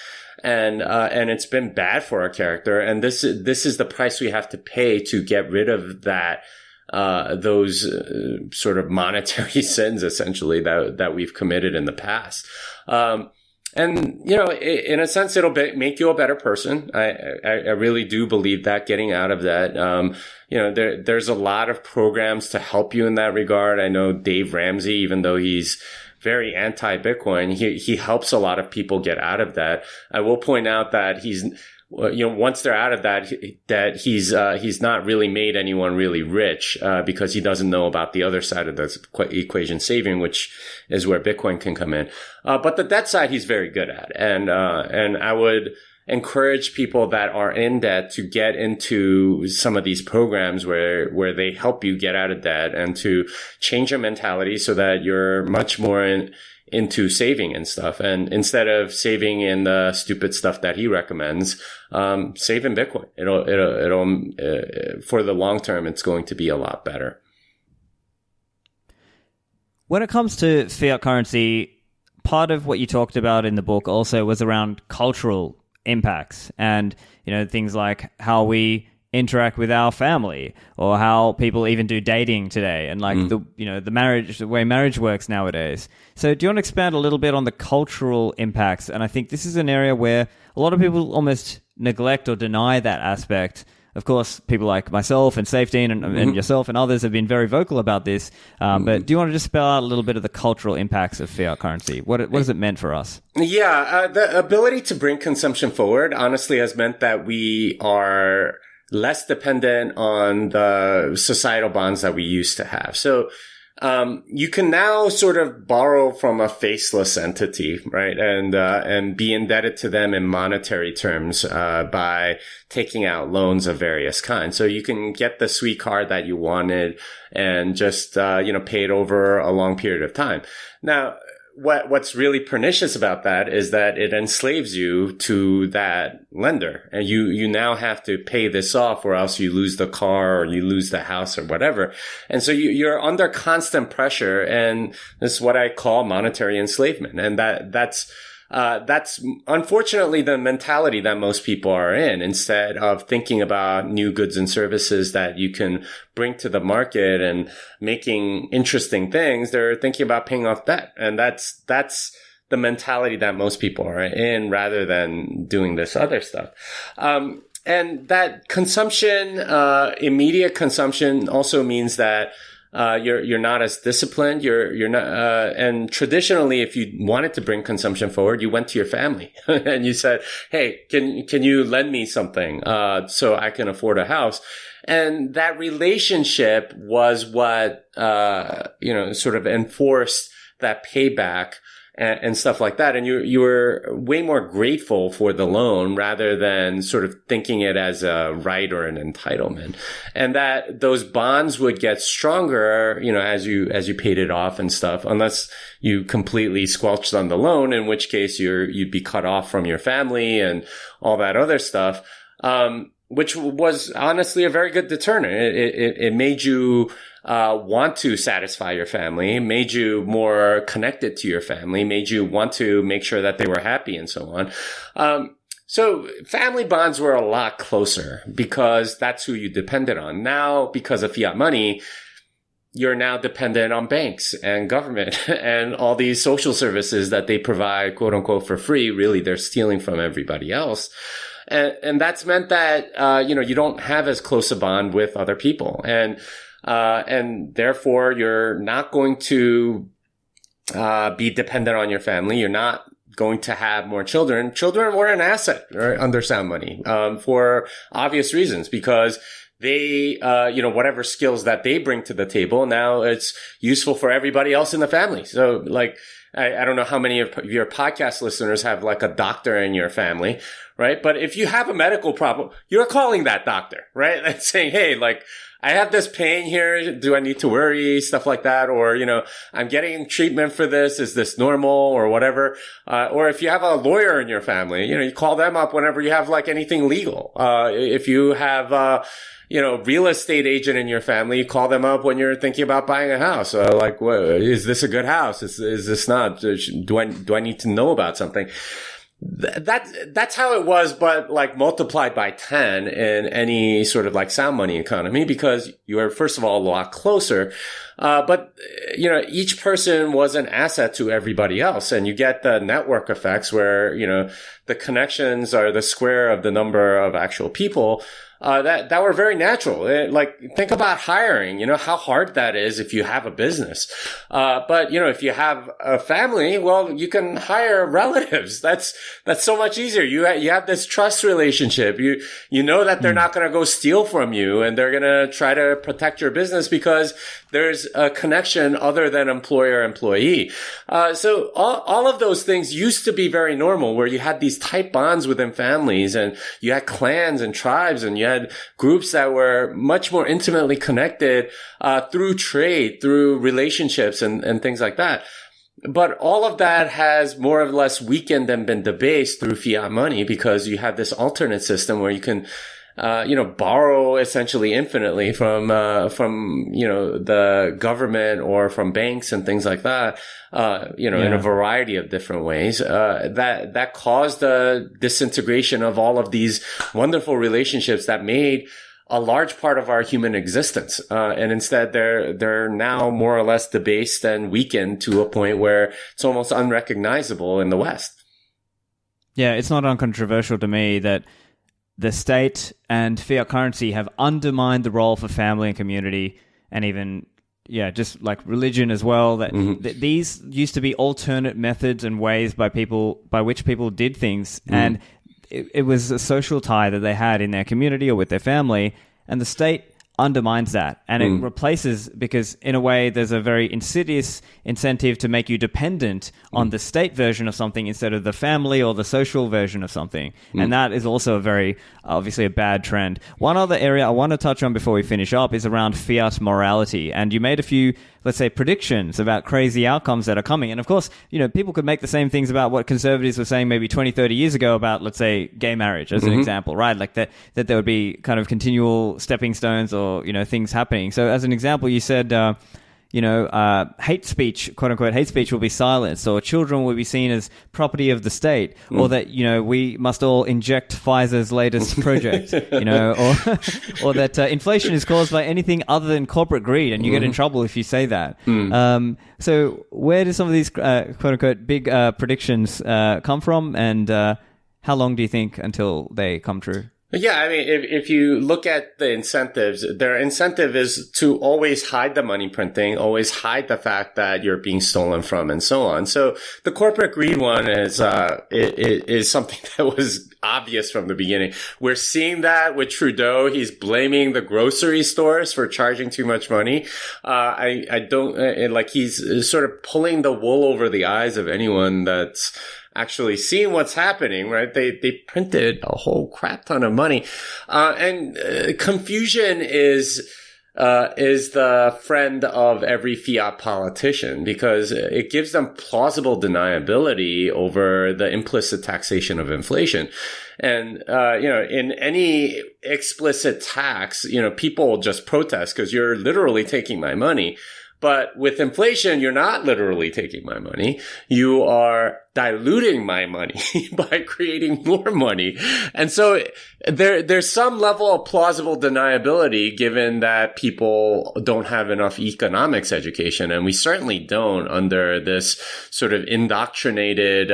And it's been bad for our character. And this is the price we have to pay to get rid of that, those sort of monetary sins, essentially, that we've committed in the past. And, in a sense, it'll make you a better person. I really do believe that, getting out of that. There's a lot of programs to help you in that regard. I know Dave Ramsey, even though he's very anti-Bitcoin, he helps a lot of people get out of that. I will point out that once they're out of that he's not really made anyone really rich, because he doesn't know about the other side of the equation, saving, which is where Bitcoin can come in. But the debt side, he's very good at. And I would encourage people that are in debt to get into some of these programs where they help you get out of debt and to change your mentality so that you're much more into saving and stuff. And instead of saving in the stupid stuff that he recommends, save in Bitcoin. It'll for the long term, it's going to be a lot better. When it comes to fiat currency, part of what you talked about in the book also was around cultural impacts and, things like how we interact with our family or how people even do dating today and like the way marriage works nowadays. So do you want to expand a little bit on the cultural impacts? And I think this is an area where a lot of people almost neglect or deny that aspect. Of course, people like myself and Safety and yourself and others have been very vocal about this. But do you want to just spell out a little bit of the cultural impacts of fiat currency? What has it meant for us? Yeah, the ability to bring consumption forward honestly has meant that we are less dependent on the societal bonds that we used to have. So you can now sort of borrow from a faceless entity, right? And be indebted to them in monetary terms, by taking out loans of various kinds. So you can get the sweet card that you wanted and just, pay it over a long period of time. Now, what's really pernicious about that is that it enslaves you to that lender, and you now have to pay this off, or else you lose the car or you lose the house or whatever. And so you're under constant pressure, and this is what I call monetary enslavement. And that's unfortunately the mentality that most people are in. Instead of thinking about new goods and services that you can bring to the market and making interesting things, they're thinking about paying off debt. And that's the mentality that most people are in, rather than doing this other stuff. And that consumption, immediate consumption, also means that you're not as disciplined. You're not, and traditionally, if you wanted to bring consumption forward, you went to your family and you said, "Hey, can you lend me something, so I can afford a house?" And that relationship was what, sort of enforced that payback and stuff like that. And you were way more grateful for the loan, rather than sort of thinking it as a right or an entitlement. And that those bonds would get stronger, as you paid it off and stuff, unless you completely squelched on the loan, in which case you'd be cut off from your family and all that other stuff. Which was honestly a very good deterrent. It made you want to satisfy your family, made you more connected to your family, made you want to make sure that they were happy, and so on. So family bonds were a lot closer, because that's who you depended on. Now, because of fiat money, you're now dependent on banks and government and all these social services that they provide, quote unquote, for free. Really, they're stealing from everybody else. And that's meant that, you don't have as close a bond with other people. And therefore you're not going to, be dependent on your family. You're not going to have more children. Children were an asset, right, under sound money, for obvious reasons, because they, whatever skills that they bring to the table, now it's useful for everybody else in the family. So like, I don't know how many of your podcast listeners have like a doctor in your family, right? But if you have a medical problem, you're calling that doctor, right? And saying, "Hey, like, I have this pain here. Do I need to worry?" Stuff like that. Or, "I'm getting treatment for this. Is this normal?" Or whatever. Or if you have a lawyer in your family, you call them up whenever you have like anything legal. If you have, real estate agent in your family, you call them up when you're thinking about buying a house. Like, is this a good house? Is this not? Do I need to know about something? That's how it was, but like multiplied by 10 in any sort of like sound money economy, because you are, first of all, a lot closer. But, each person was an asset to everybody else, and you get the network effects where, the connections are the square of the number of actual people. That were very natural. Think about hiring, how hard that is if you have a business. But, if you have a family, well, you can hire relatives. That's so much easier. You have this trust relationship. You know that they're not going to go steal from you, and they're going to try to protect your business because there's a connection other than employer-employee. So all of those things used to be very normal, where you had these tight bonds within families, and you had clans and tribes, and you had groups that were much more intimately connected through trade, through relationships, and things like that. But all of that has more or less weakened and been debased through fiat money, because you have this alternate system where you can borrow essentially infinitely from the government or from banks and things like that, in a variety of different ways, that caused the disintegration of all of these wonderful relationships that made a large part of our human existence. And instead they're now more or less debased and weakened to a point where it's almost unrecognizable in the West. Yeah, it's not uncontroversial to me that the state and fiat currency have undermined the role for family and community, and even, just like religion as well. That these used to be alternate methods and ways by which people did things, and it was a social tie that they had in their community or with their family, and the state undermines that, and it replaces, because in a way there's a very insidious incentive to make you dependent on the state version of something instead of the family or the social version of something. And that is also a very, obviously, a bad trend. One other area I want to touch on before we finish up is around fiat morality. And you made a few, let's say, predictions about crazy outcomes that are coming. And of course, people could make the same things about what conservatives were saying maybe 20, 30 years ago about, let's say, gay marriage as an example, right? Like that there would be kind of continual stepping stones or, things happening. So as an example, you said, hate speech, quote unquote, hate speech will be silenced, or children will be seen as property of the state, or that, we must all inject Pfizer's latest project, or that inflation is caused by anything other than corporate greed, and you get in trouble if you say that. So where do some of these, quote unquote, big predictions come from, and how long do you think until they come true? Yeah, I mean, if you look at the incentives, their incentive is to always hide the money printing, always hide the fact that you're being stolen from, and so on. So the corporate greed one is something that was obvious from the beginning. We're seeing that with Trudeau. He's blaming the grocery stores for charging too much money. I don't like, he's sort of pulling the wool over the eyes of anyone that's actually seeing what's happening, right? They printed a whole crap ton of money. And confusion is the friend of every fiat politician, because it gives them plausible deniability over the implicit taxation of inflation. And, in any explicit tax, people will just protest because you're literally taking my money. But with inflation, you're not literally taking my money. You are diluting my money by creating more money. And so there's some level of plausible deniability, given that people don't have enough economics education. And we certainly don't under this sort of indoctrinated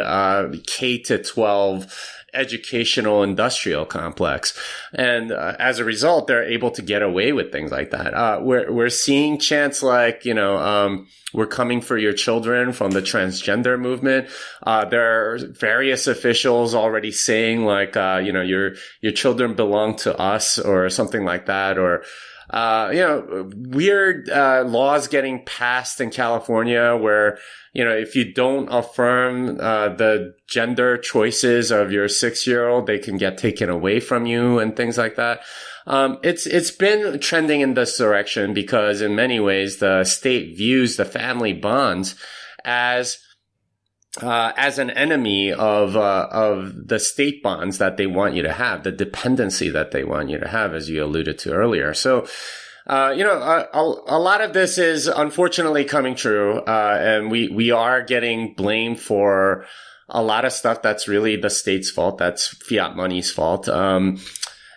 K to 12 educational industrial complex. And as a result, they're able to get away with things like that. We're seeing chants like, we're coming for your children from the transgender movement. There are various officials already saying like, your children belong to us, or something like that, or weird laws getting passed in California where, if you don't affirm the gender choices of your 6-year-old, they can get taken away from you and things like that. It's been trending in this direction because in many ways the state views the family bonds as an enemy of the state bonds that they want you to have, the dependency that they want you to have, as you alluded to earlier. So, a lot of this is unfortunately coming true, and we are getting blamed for a lot of stuff that's really the state's fault. That's fiat money's fault.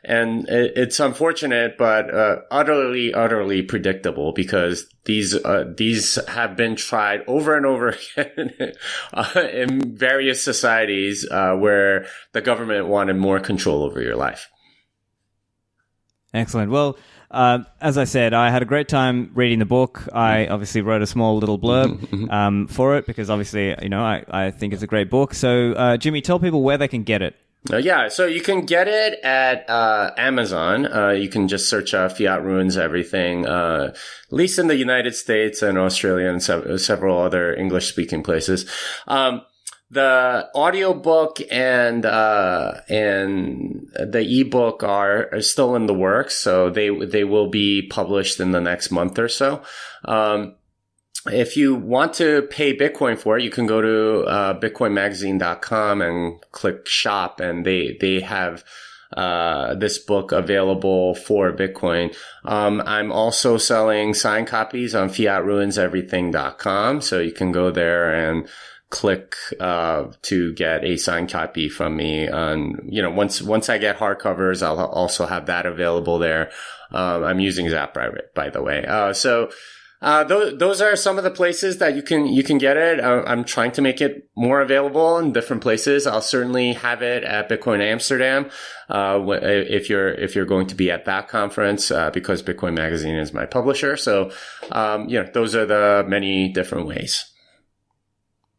And it's unfortunate, but utterly predictable, because these have been tried over and over again in various societies where the government wanted more control over your life. Excellent. Well, as I said, I had a great time reading the book. I obviously wrote a small little blurb for it because obviously, I think it's a great book. So, Jimmy, tell people where they can get it. So you can get it at Amazon. You can just search Fiat Ruins Everything, at least in the United States and Australia and several other English-speaking places. The audiobook and the ebook are still in the works, so they will be published in the next month or so. If you want to pay Bitcoin for it, you can go to bitcoinmagazine.com and click shop, and they have this book available for Bitcoin. I'm also selling signed copies on fiatruinseverything.com, so you can go there and click to get a signed copy from me. Once I get hardcovers, I'll also have that available there. I'm using Zap, by the way. Those are some of the places that you can get it. I'm trying to make it more available in different places. I'll certainly have it at Bitcoin Amsterdam, if you're going to be at that conference, because Bitcoin Magazine is my publisher. So, those are the many different ways.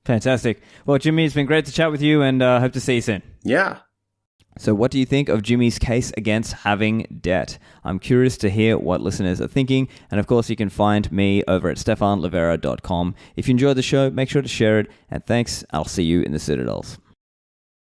Fantastic. Well, Jimmy, it's been great to chat with you, and hope to see you soon. Yeah. So what do you think of Jimmy's case against having debt? I'm curious to hear what listeners are thinking. And of course, you can find me over at stephanlivera.com. If you enjoyed the show, make sure to share it. And thanks. I'll see you in the Citadels.